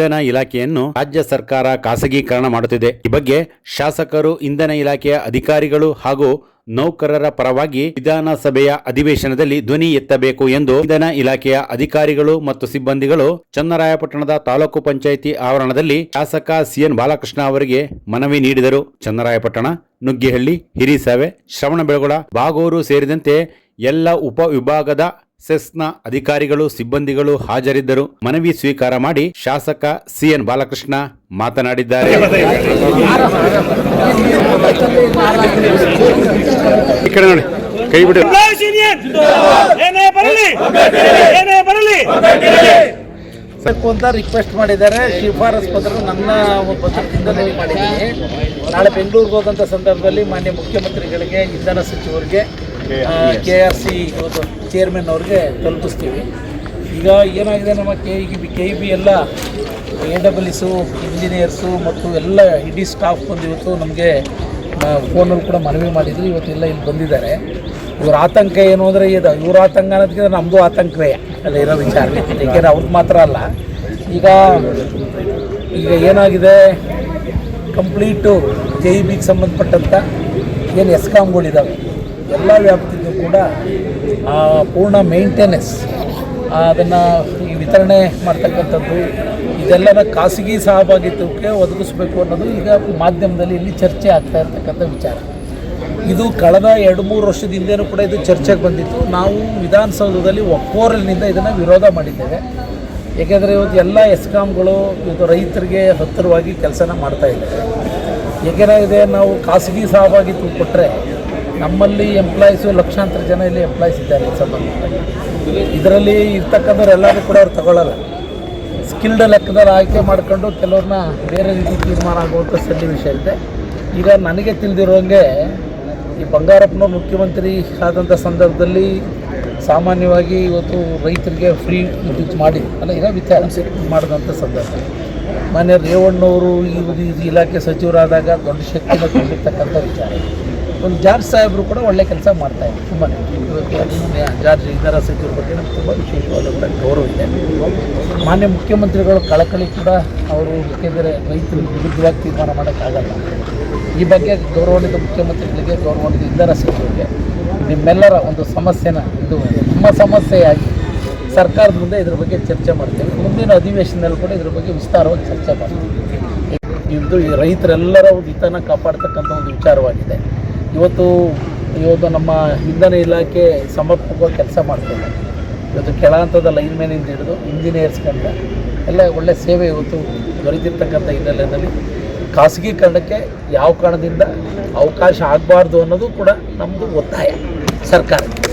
ಇಂಧನ ಇಲಾಖೆಯನ್ನು ರಾಜ್ಯ ಸರ್ಕಾರ ಖಾಸಗೀಕರಣ ಮಾಡುತ್ತಿದೆ. ಈ ಬಗ್ಗೆ ಶಾಸಕರು, ಇಂಧನ ಇಲಾಖೆಯ ಅಧಿಕಾರಿಗಳು ಹಾಗೂ ನೌಕರರ ಪರವಾಗಿ ವಿಧಾನಸಭೆಯ ಅಧಿವೇಶನದಲ್ಲಿ ಧ್ವನಿ ಎತ್ತಬೇಕು ಎಂದು ಇಂಧನ ಇಲಾಖೆಯ ಅಧಿಕಾರಿಗಳು ಮತ್ತು ಸಿಬ್ಬಂದಿಗಳು ಚನ್ನರಾಯಪಟ್ಟಣದ ತಾಲೂಕು ಪಂಚಾಯಿತಿ ಆವರಣದಲ್ಲಿ ಶಾಸಕ ಸಿಎನ್ ಬಾಲಕೃಷ್ಣ ಅವರಿಗೆ ಮನವಿ ನೀಡಿದರು. ಚನ್ನರಾಯಪಟ್ಟಣ, ನುಗ್ಗಿಹಳ್ಳಿ, ಹಿರಿಸಾವೆ, ಶ್ರವಣಬೆಳಗೊಳ, ಬಾಗೂರು ಸೇರಿದಂತೆ ಎಲ್ಲ ಉಪವಿಭಾಗದ ಸೆಸ್ನ ಅಧಿಕಾರಿಗಳು, ಸಿಬ್ಬಂದಿಗಳು ಹಾಜರಿದ್ದರು. ಮನವಿ ಸ್ವೀಕಾರ ಮಾಡಿ ಶಾಸಕ ಸಿಎನ್ ಬಾಲಕೃಷ್ಣ ಮಾತನಾಡಿದ್ದಾರೆ. ಈ ಕಡೆ ನೋಡಿ, ಕೈ ಬಿಡಿ. ಅಂತ ರಿಕ್ವೆಸ್ಟ್ ಮಾಡಿದ್ದಾರೆ. ಶಿಫಾರಸ್ ಪತ್ರ ನನ್ನ ಪತ್ರದಿಂದಲೇ ಮಾಡಿದ್ದೀನಿ. ನಾಳೆ ಬೆಂಗಳೂರಿಗೆ ಹೋದಂಥ ಸಂದರ್ಭದಲ್ಲಿ ಮಾನ್ಯ ಮುಖ್ಯಮಂತ್ರಿಗಳಿಗೆ, ಇಂಧನ ಸಚಿವರಿಗೆ, KRC ಚೇರ್ಮನ್ ಅವ್ರಿಗೆ ತಲುಪಿಸ್ತೀವಿ. ಈಗ ಏನಾಗಿದೆ, ನಮ್ಮ KEB ಎಲ್ಲ AWS ಇಂಜಿನಿಯರ್ಸು ಮತ್ತು ಎಲ್ಲ ಇಡೀ ಸ್ಟಾಫ್ ಬಂದು ಇವತ್ತು ನಮಗೆ ಫೋನಲ್ಲಿ ಕೂಡ ಮನವಿ ಮಾಡಿದ್ರು. ಇವತ್ತೆಲ್ಲ ಇಲ್ಲಿ ಬಂದಿದ್ದಾರೆ. ಇವ್ರ ಆತಂಕ ಏನು ಅಂದರೆ, ಇವ್ರ ಆತಂಕ ಅನ್ನೋದಕ್ಕಿಂತ ನಮ್ಮದು ಆತಂಕವೇ ಅಲ್ಲ ಇರೋ ವಿಚಾರ. ಏಕೆಂದರೆ ಅವ್ರದ್ದು ಮಾತ್ರ ಅಲ್ಲ, ಈಗ ಏನಾಗಿದೆ, ಕಂಪ್ಲೀಟು KEBಗೆ ಸಂಬಂಧಪಟ್ಟಂಥ ಏನು ಎಸ್ಕಾಮ್ಗಳಿದ್ದಾವೆ ಎಲ್ಲ ವ್ಯಾಪ್ತಿಗೂ ಕೂಡ ಪೂರ್ಣ ಮೇಂಟೆನೆನ್ಸ್, ಅದನ್ನು ಈ ವಿತರಣೆ ಮಾಡ್ತಕ್ಕಂಥದ್ದು, ಇದೆಲ್ಲನ ಖಾಸಗಿ ಸಹಭಾಗಿತ್ವಕ್ಕೆ ಒದಗಿಸ್ಬೇಕು ಅನ್ನೋದು ಈಗ ಮಾಧ್ಯಮದಲ್ಲಿ ಇಲ್ಲಿ ಚರ್ಚೆ ಆಗ್ತಾ ಇರ್ತಕ್ಕಂಥ ವಿಚಾರ. ಇದು ಕಳೆದ 2-3 ವರ್ಷದ ಹಿಂದೆನೂ ಕೂಡ ಇದು ಚರ್ಚೆಗೆ ಬಂದಿತ್ತು. ನಾವು ವಿಧಾನಸೌಧದಲ್ಲಿ ಒಕ್ಕೋರಲಿನಿಂದ ಇದನ್ನು ವಿರೋಧ ಮಾಡಿದ್ದೇವೆ. ಏಕೆಂದರೆ ಇವತ್ತು ಎಲ್ಲ ಎಸ್ಕಾಮ್ಗಳು ಇವತ್ತು ರೈತರಿಗೆ ಹತ್ತಿರವಾಗಿ ಕೆಲಸನ ಮಾಡ್ತಾಯಿದ್ದಾರೆ. ಏಕೆಂದರೆ ನಾವು ಖಾಸಗಿ ಸಹಭಾಗಿತ್ವ ಕೊಟ್ಟರೆ ನಮ್ಮಲ್ಲಿ ಎಂಪ್ಲಾಯೀಸು ಲಕ್ಷಾಂತರ ಜನ ಇಲ್ಲಿ ಎಂಪ್ಲಾಯೀಸ್ ಇದ್ದಾರೆ. ಇದರಲ್ಲಿ ಇರ್ತಕ್ಕಂಥವ್ರೆಲ್ಲರೂ ಕೂಡ ಅವ್ರು ತಗೊಳ್ಳಲ್ಲ. ಸ್ಕಿಲ್ಡ್ ಲೆಕ್ಕದಲ್ಲಿ ಆಯ್ಕೆ ಮಾಡ್ಕೊಂಡು ಕೆಲವ್ರನ್ನ ಬೇರೆ ರೀತಿ ತೀರ್ಮಾನ ಆಗುವಂಥ ಸನ್ನಿವೇಶ ಇದೆ. ಈಗ ನನಗೆ ತಿಳಿದಿರೋಂಗೆ ಈ ಬಂಗಾರಪ್ಪನವ್ರು ಮುಖ್ಯಮಂತ್ರಿ ಆದಂಥ ಸಂದರ್ಭದಲ್ಲಿ ಸಾಮಾನ್ಯವಾಗಿ ಇವತ್ತು ರೈತರಿಗೆ ಫ್ರೀ ವಿದ್ಯುತ್ ಮಾಡಿ ಇರೋ ವಿಚಾರ ಮಾಡಿದಂಥ ಸಂದರ್ಭ, ಮಾನ್ಯ ರೇವಣ್ಣವರು ಈ ಇಲಾಖೆ ಸಚಿವರಾದಾಗ ದೊಡ್ಡ ಶಕ್ತಿನ ಕೊಂಡಿರ್ತಕ್ಕಂಥ ವಿಚಾರ. ಒಂದು ಜಾರ್ಜ್ ಸಾಹೇಬರು ಕೂಡ ಒಳ್ಳೆ ಕೆಲಸ ಮಾಡ್ತಾಯಿದ್ರು. ತುಂಬಾ ಜಾರ್ಜ್ ಇಂಧನ ಸಚಿವರ ಬಗ್ಗೆ ನಮ್ಗೆ ತುಂಬ ವಿಶೇಷವಾದ ಗೌರವ ಇದೆ. ಮಾನ್ಯ ಮುಖ್ಯಮಂತ್ರಿಗಳು ಕಳಕಳಿ ಕೂಡ ಅವರು, ಏಕೆಂದರೆ ರೈತರಿಗೆ ವಿರುದ್ಧವಾಗಿ ತೀರ್ಮಾನ ಮಾಡೋಕ್ಕಾಗಲ್ಲ. ಈ ಬಗ್ಗೆ ಗೌರವಾನ್ವಿತ ಮುಖ್ಯಮಂತ್ರಿಗಳಿಗೆ, ಗೌರವಾನ್ವಿತ ಇಂಧನ ಸಚಿವರಿಗೆ ನಿಮ್ಮೆಲ್ಲರ ಒಂದು ಸಮಸ್ಯೆನ ಇದು ನಮ್ಮ ಸಮಸ್ಯೆಯಾಗಿ ಸರ್ಕಾರದ ಮುಂದೆ ಇದ್ರ ಬಗ್ಗೆ ಚರ್ಚೆ ಮಾಡ್ತೇವೆ. ಮುಂದಿನ ಅಧಿವೇಶನದಲ್ಲಿ ಕೂಡ ಇದ್ರ ಬಗ್ಗೆ ವಿಸ್ತಾರವಾಗಿ ಚರ್ಚೆ ಮಾಡ್ತೀವಿ. ಇದು ಈ ರೈತರೆಲ್ಲರ ಒಂದು ಹಿತನ ಕಾಪಾಡ್ತಕ್ಕಂಥ ಒಂದು ವಿಚಾರವಾಗಿದೆ. ಇವತ್ತು ನಮ್ಮ ಇಂಧನ ಇಲಾಖೆ ಸಮರ್ಪಕವಾಗಿ ಕೆಲಸ ಮಾಡ್ತೇವೆ. ಇವತ್ತು ಕೆಳ ಹಂತದ ಲೈನ್ಮ್ಯಾನಿಂದ ಹಿಡಿದು ಇಂಜಿನಿಯರ್ಸ್ ಕಂಡ ಎಲ್ಲ ಒಳ್ಳೆಯ ಸೇವೆ ಇವತ್ತು ದೊರೆತಿರ್ತಕ್ಕಂಥ ಹಿನ್ನೆಲೆಯಲ್ಲಿ ಖಾಸಗೀಕರಣಕ್ಕೆ ಯಾವ ಕಾರಣದಿಂದ ಅವಕಾಶ ಆಗಬಾರ್ದು ಅನ್ನೋದು ಕೂಡ ನಮ್ಮದು ಒತ್ತಾಯ ಸರ್ಕಾರಕ್ಕೆ.